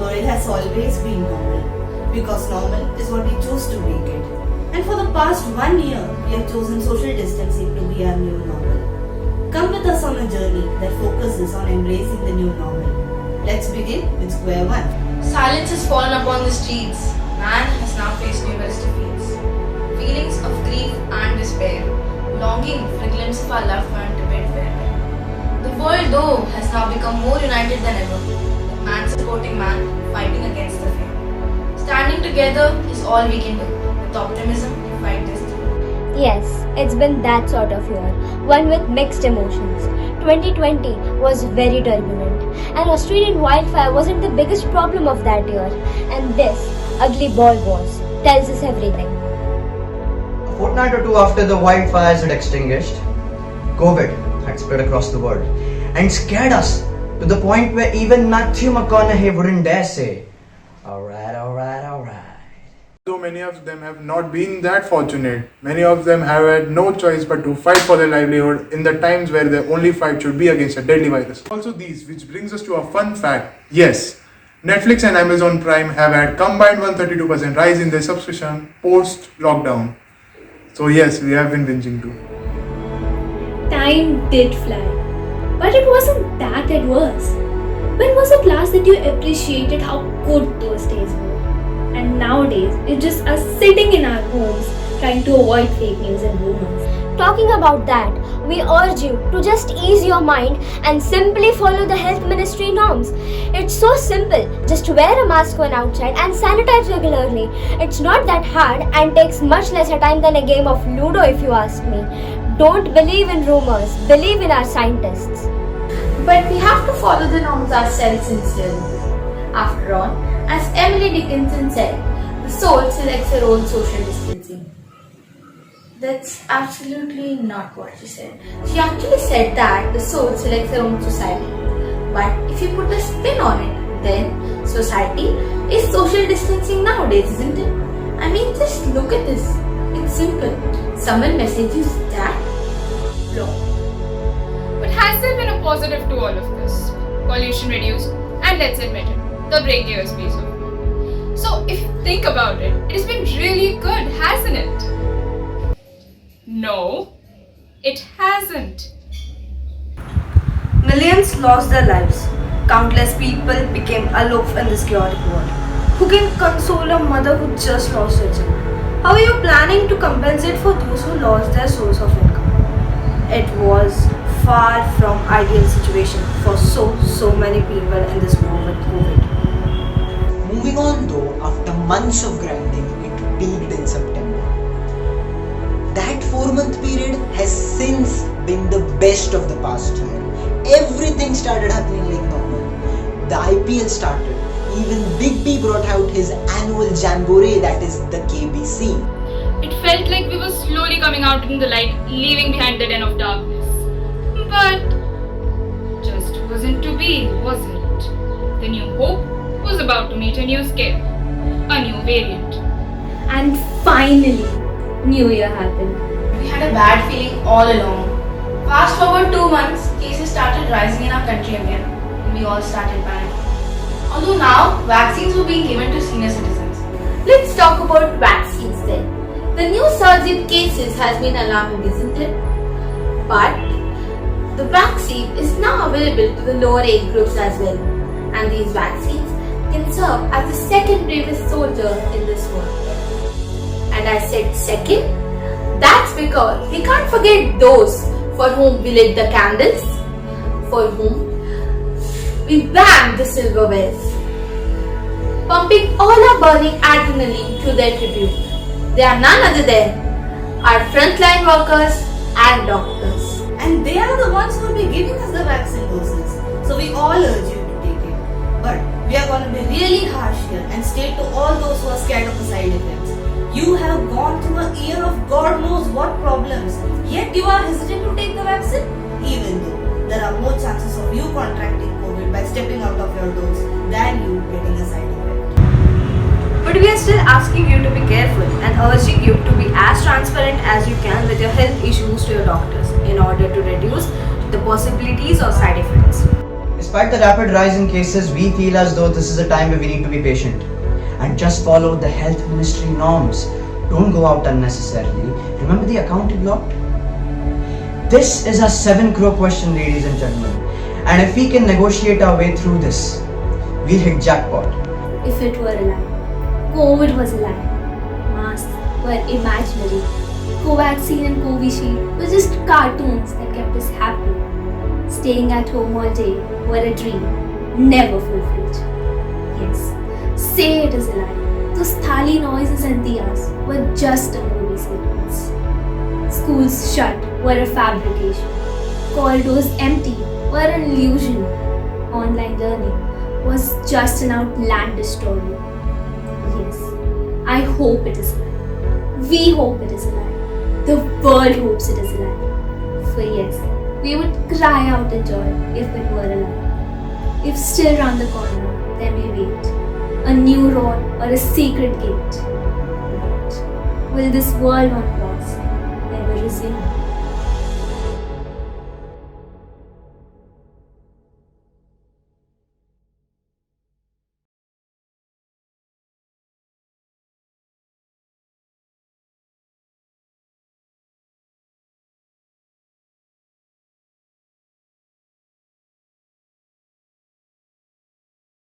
world has always been normal because normal is what we choose to make it. And for the past 1 year, we have chosen social distancing to be our new normal. Come with us on a journey that focuses on embracing the new normal. Let's begin with square one. Silence has fallen upon the streets. Man has now faced numerous defeats. Feelings of grief and despair, longing for a glimpse of our loved one to bid farewell. The world, though, has now become more united than ever, with man supporting man, fighting against the fear. Standing together is all we can do. With optimism, we fight destiny. Yes, it's been that sort of year, one with mixed emotions. 2020 was very turbulent, and Australian wildfire wasn't the biggest problem of that year, and this ugly ball was tells us everything. A fortnight or two after the wildfires had extinguished, COVID had spread across the world and scared us to the point where even Matthew McConaughey wouldn't dare say, alright. Though many of them have not been that fortunate, many of them have had no choice but to fight for their livelihood in the times where their only fight should be against a deadly virus. Also these, which brings us to a fun fact. Yes, Netflix and Amazon Prime have had combined 132% rise in their subscription post-lockdown. So yes, we have been binging too. Time did fly, but it wasn't that adverse. When was it last that you appreciated how good those days were? And nowadays, we just are sitting in our homes trying to avoid fake news and rumors. Talking about that, we urge you to just ease your mind and simply follow the health ministry norms. It's so simple. Just wear a mask when outside and sanitize regularly. It's not that hard and takes much lesser time than a game of Ludo if you ask me. Don't believe in rumors, believe in our scientists. But we have to follow the norms ourselves instead. After all, as Emily Dickinson said, the soul selects her own social distancing. That's absolutely not what she said. She actually said that the soul selects her own society. But if you put a spin on it, then society is social distancing nowadays, isn't it? I mean, just look at this. It's simple. Someone messages that, blow. But has there been a positive to all of this? Pollution reduced, and let's admit it, the break gave us peace of mind. So if you think about it, it has been really good, hasn't it? No, it hasn't. Millions lost their lives. Countless people became aloof in this chaotic world. Who can console a mother who just lost her child? How are you planning to compensate for those who lost their source of income? It was far from ideal situation for so many people in this war with COVID. Moving on though, after months of grinding, it peaked in September. That 4-month period has since been the best of the past year. Everything started happening like normal. The IPL started. Even Big B brought out his annual jamboree, that is the KBC. It felt like we were slowly coming out in the light, leaving behind the den of darkness. But just wasn't to be, was it? The new hope was about to meet a new scare, a new variant. And finally, New Year happened. We had a bad feeling all along. Fast forward 2 months, cases started rising in our country again, and we all started panicking. Although now, vaccines were being given to senior citizens. Let's talk about vaccines then. The new surge in cases has been alarming, isn't it? But the vaccine is now available to the lower age groups as well. And these vaccines can serve as the second bravest soldier in this world. And I said second, that's because we can't forget those for whom we lit the candles, for whom we banged the silverwares, pumping all our burning adrenaline to their tribute. They are none other than our frontline workers and doctors. And they are the ones who will be giving us the vaccine doses. So we all urge you to take it. But we are going to be really harsh here and state to all those who are scared of the side effects. You have gone through a year of God knows what problems, yet you are hesitant to take the vaccine? Even though there are more chances of you contracting COVID by stepping out of your doors than you getting a side effect. But we are still asking you to be careful and urging you to be as transparent as you can with your health issues to your doctors in order to reduce the possibilities of side effects. Despite the rapid rise in cases, we feel as though this is a time where we need to be patient and just follow the health ministry norms. Don't go out unnecessarily. Remember the accounting law? This is a 7 crore question, ladies and gentlemen. And if we can negotiate our way through this, we'll hit jackpot. If it were a lie, COVID was a lie. Masks were imaginary. Covaxin and Covishield were just cartoons that kept us happy. Staying at home all day were a dream, never fulfilled. Yes, say it is a lie. Those thali noises and diyas were just a movie sequence. Schools shut were a fabrication. Corridors empty were an illusion. Online learning was just an outlandish story. Yes, I hope it is a lie. We hope it is a lie. The world hopes it is a lie. For yes, we would cry out in joy if it were a lie. If still round the corner, there may wait a new road or a secret gate. But will this world on pause ever resume?